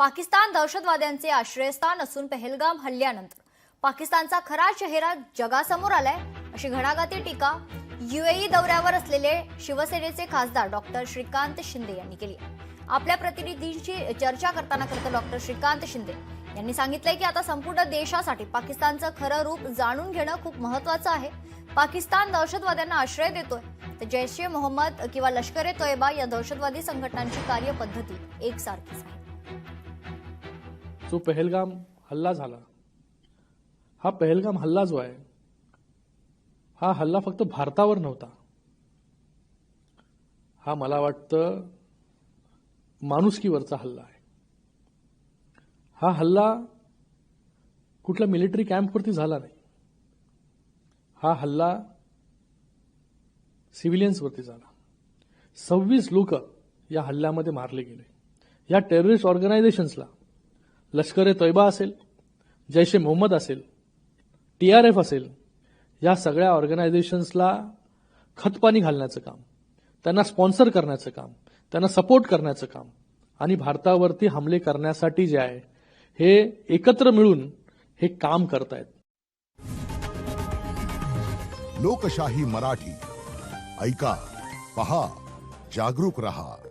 पाकिस्तान दहशतवाद्यांचे आश्रयस्थान असून पहलगाम हल्ल्यानंतर पाकिस्तानचा खरा चेहरा जगासमोर आलाय, अशी घणाघाती टीका यूएई दौऱ्यावर असलेले शिवसेनेचे खासदार डॉक्टर श्रीकांत शिंदे यांनी केली. आपल्या प्रतिनिधींशी चर्चा करताना डॉक्टर श्रीकांत शिंदे यांनी सांगितलंय की आता संपूर्ण देशासाठी पाकिस्तानचं खरं रूप जाणून घेणं खूप महत्त्वाचं आहे. पाकिस्तान दहशतवाद्यांना आश्रय देतोय, तर जैश ए मोहम्मद किंवा लष्कर ए तोयबा या दहशतवादी संघटनांची कार्यपद्धती एकसारखीच आहे. जो पहलगाम हल्ला झाला, हा पहलगाम हल्ला जो आहे, हा हल्ला फक्त भारतावर नव्हता. हा मला वाटतं माणुसकीवरचा हल्ला आहे. हा हल्ला कुठल्या मिलिटरी कॅम्पवरती झाला नाही. हा हल्ला सिव्हिलियन्सवरती झाला. 26 लोक या हल्ल्यामध्ये मारले गेले. या टेररिस्ट ऑर्गनायझेशन्सला लष्कर ए तोयबा असेल, जैश ए मोहम्मद असेल, TRF असेल, या सगळ्या ऑर्गनायझेशन्सला खतपाणी घालण्याचं काम, त्यांना स्पॉन्सर करण्याचं काम, त्यांना सपोर्ट करण्याचं काम आणि भारतावरती हमले करण्यासाठी जे आहे हे एकत्र मिळून हे काम करतायत. लोकशाही मराठी ऐका, पहा, जागरूक रहा.